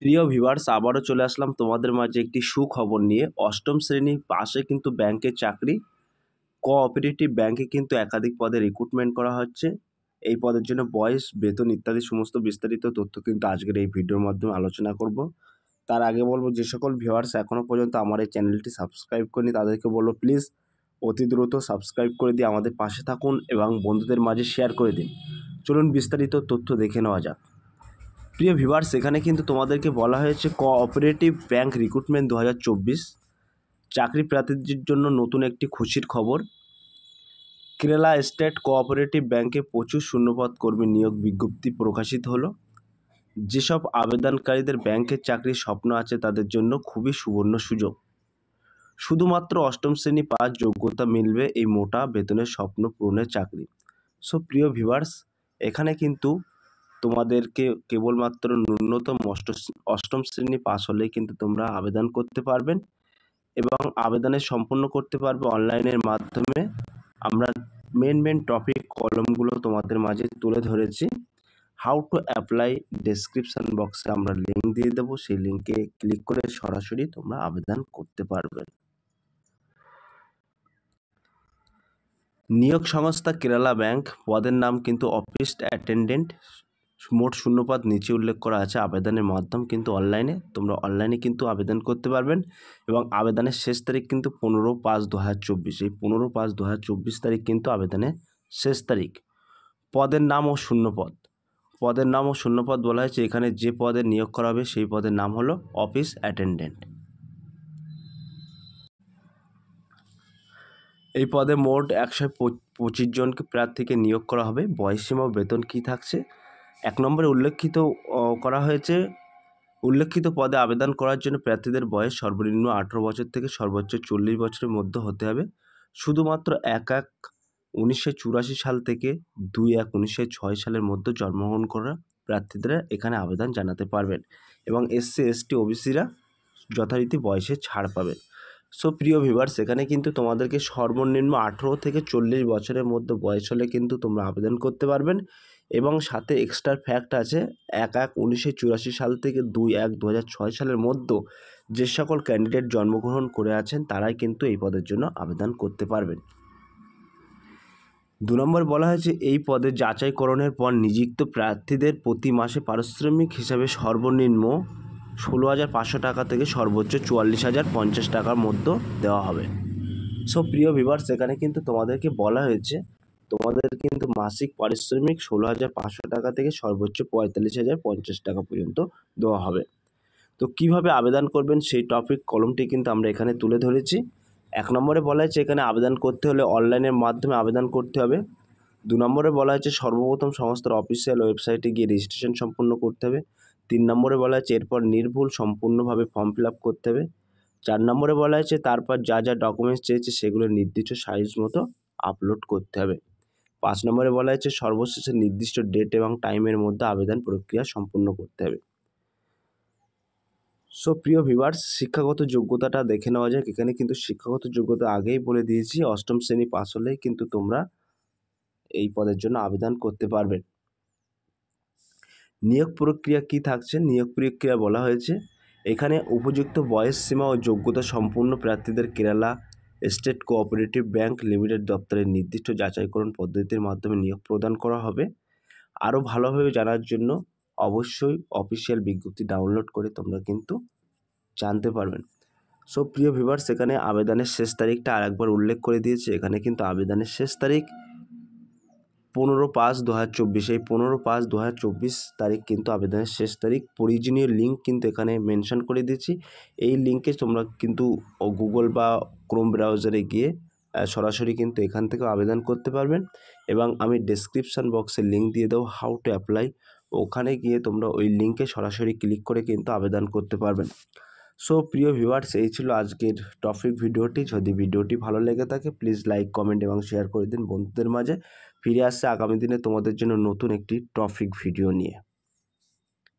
প্রিয় ভিউয়ার্স, আবারও চলে আসলাম তোমাদের মাঝে একটি সুখবর নিয়ে। অষ্টম শ্রেণী পাশে কিন্তু ব্যাংকের চাকরি, কোঅপারেটিভ ব্যাংকে কিন্তু একাধিক পদে রিক্রুটমেন্ট করা হচ্ছে। এই পদের জন্য বয়স, বেতন ইত্যাদি সমস্ত বিস্তারিত তথ্য কিন্তু আজকের এই ভিডিওর মাধ্যমে আলোচনা করব। তার আগে বলবো, যে সকল ভিউয়ার্স এখনও পর্যন্ত আমার এই চ্যানেলটি সাবস্ক্রাইব করেনি তাদেরকে বলবো, প্লিজ অতি দ্রুত সাবস্ক্রাইব করে দিয়ে আমাদের পাশে থাকুন এবং বন্ধুদের মাঝে শেয়ার করে দিন। চলুন বিস্তারিত তথ্য দেখে নেওয়া যাক। প্রিয় ভিউয়ার্স, এখানে কিন্তু তোমাদেরকে বলা হয়েছে কোঅপারেটিভ ব্যাংক রিক্রুটমেন্ট 2024 চাকরি প্রার্থীদের জন্য নতুন একটি খুশির খবর। কেরালা স্টেট কোঅপারেটিভ ব্যাংকে প্রচুর শূন্যপদ কর্মী নিয়োগ বিজ্ঞপ্তি প্রকাশিত হলো। যেসব আবেদনকারীদের ব্যাংকের চাকরির স্বপ্ন আছে তাদের জন্য খুবই সুবর্ণ সুযোগ। শুধুমাত্র অষ্টম শ্রেণী পাস যোগ্যতা মিলবে এই মোটা বেতনের স্বপ্ন পূরণের চাকরি। সো প্রিয় ভিউয়ার্স, এখানে কিন্তু তোমাদেরকে কেবলমাত্র ন্যূনতম অষ্টম শ্রেণী পাস হলেই কিন্তু তোমরা আবেদন করতে পারবেন এবং আবেদনের সম্পূর্ণ করতে পারবে অনলাইনের মাধ্যমে। আমরা মেন টপিক কলমগুলো তোমাদের মাঝে তুলে ধরেছি। হাউ টু অ্যাপ্লাই ডেসক্রিপশন বক্সে আমরা লিঙ্ক দিয়ে দেবো, সেই লিঙ্কে ক্লিক করে সরাসরি তোমরা আবেদন করতে পারবে। নিয়োগ সংস্থা কেরালা ব্যাংক, পদের নাম কিন্তু অফিস অ্যাটেন্ডেন্ট। মোট শূন্যপদ নিচে উল্লেখ করা আছে। আবেদনের মাধ্যম কিন্তু অনলাইনে, তোমরা অনলাইনে কিন্তু আবেদন করতে পারবেন এবং আবেদনের শেষ তারিখ কিন্তু 15/5/2024। এই 15/5/2024 তারিখ কিন্তু আবেদনের শেষ তারিখ। পদের নাম ও শূন্যপদ। পদের নাম ও শূন্যপদ বলা হয়েছে, এখানে যে পদে নিয়োগ করা হবে সেই পদের নাম হলো অফিস অ্যাটেন্ডেন্ট। এই পদে মোট 125 জনকে প্রার্থীকে নিয়োগ করা হবে। বয়সসীমা ও বেতন কী থাকছে? 1 নম্বরে করা হয়েছে, উল্লেখিত পদে আবেদন করার জন্য প্রার্থীদের বয়স সর্বনিম্ন 18 বছর থেকে সর্বোচ্চ 40 বছরের মধ্যে হতে হবে। শুধুমাত্র 1/1/1984 সাল থেকে 2/1/1906 সালের মধ্যে জন্মগ্রহণ করা প্রার্থীরা এখানে আবেদন জানাতে পারবেন এবং SC ST OBCরা যথারীতি বয়সে ছাড় পাবেন। সো প্রিয় ভিউয়ার্স, এখানে কিন্তু তোমাদেরকে সর্বনিম্ন 18 থেকে 40 বছরের মধ্যে বয়স হলে কিন্তু তোমরা আবেদন করতে পারবেন এবং সাথে এক্সট্রা ফ্যাক্ট আছে, 1/1/1984 সাল থেকে 2/1/2006 সালের মধ্যে যে সকল ক্যান্ডিডেট জন্মগ্রহণ করে আছেন তারাই কিন্তু এই পদের জন্য আবেদন করতে পারবেন। 2 নম্বর বলা হয়েছে, এই পদে যাচাইকরণের পর নিযুক্ত প্রার্থীদের প্রতি মাসে পারিশ্রমিক হিসাবে সর্বনিম্ন 16,500 টাকা থেকে সর্বোচ্চ 44,050 টাকার মধ্যে দেওয়া হবে। সো প্রিয় ভিউয়ার্স, এখানে কিন্তু তোমাদেরকে বলা হয়েছে তোমাদের কিন্তু মাসিক পারিশ্রমিক 16,500 টাকা থেকে সর্বোচ্চ 45,050 টাকা পর্যন্ত দেওয়া হবে। তো কিভাবে আবেদন করবেন সেই টপিক কলমটি কিন্তু আমরা এখানে তুলে ধরেছি। 1 নম্বরে বলা হয়েছে, এখানে আবেদন করতে হলে অনলাইনের মাধ্যমে আবেদন করতে হবে। 2 নম্বরে বলা হয়েছে, সর্বপ্রথম সংস্থার অফিসিয়াল ওয়েবসাইটে গিয়ে রেজিস্ট্রেশন সম্পূর্ণ করতে হবে। 3 নম্বরে বলা হয়েছে, এরপর নির্ভুল সম্পূর্ণভাবে ফর্ম ফিল আপ করতে হবে। 4 নম্বরে বলা হয়েছে, তারপর যা ডকুমেন্টস চেয়েছে সেগুলো নির্দিষ্ট সাইজ মতো আপলোড করতে হবে। 5 নম্বরে বলা হয়েছে, সর্বশেষে নির্দিষ্ট ডেট এবং টাইমের মধ্যে আবেদন প্রক্রিয়া সম্পূর্ণ করতে হবে। সো প্রিয় ভিউয়ার্স, শিক্ষাগত যোগ্যতাটা দেখে নেওয়া যাক। এখানে কিন্তু শিক্ষাগত যোগ্যতা আগেই বলে দিয়েছি, অষ্টম শ্রেণী পাস হলেই কিন্তু তোমরা এই পদের জন্য আবেদন করতে পারবে। নিয়োগ প্রক্রিয়া কি থাকছে? নিয়োগ প্রক্রিয়া বলা হয়েছে, এখানে উপযুক্ত বয়স সীমা ও যোগ্যতা সম্পূর্ণ প্রার্থীদের Kerala state cooperative bank limited দপ্তরের নির্দিষ্ট যাচাইকরণ পদ্ধতির মাধ্যমে নিয়োগ প্রদান করা হবে। আরও ভালোভাবে জানার জন্য অবশ্যই অফিসিয়াল বিজ্ঞপ্তি ডাউনলোড করে তোমরা কিন্তু জানতে পারবেন। সো প্রিয় ভিউয়ার্স, এখানে আবেদনের শেষ তারিখটা আরেকবার উল্লেখ করে দিয়েছে। এখানে কিন্তু আবেদনের শেষ তারিখ 15/5/2024। এই 15/5/2024 তারিখ কিন্তু আবেদনের শেষ তারিখ। প্রয়োজনীয় লিঙ্ক কিন্তু এখানে মেনশন করে দিয়েছি। এই লিঙ্কে তোমরা কিন্তু গুগল বা ক্রোম ব্রাউজারে গিয়ে সরাসরি কিন্তু এখান থেকে আবেদন করতে পারবেন এবং আমি ডেসক্রিপশান বক্সে লিঙ্ক দিয়ে দেবো, হাউ টু অ্যাপ্লাই। ওখানে গিয়ে তোমরা ওই লিঙ্কে সরাসরি ক্লিক করে কিন্তু আবেদন করতে পারবেন। সো প্রিয় ভিউয়ার্স, এই ছিল আজকের টপিক ভিডিওটি। যদি ভিডিওটি ভালো লেগে থাকে প্লিজ লাইক, কমেন্ট এবং শেয়ার করে দিন বন্ধুদের মাঝে। ফিরে আসছে আগামী দিনে তোমাদের জন্য নতুন একটি টপিক ভিডিও নিয়ে।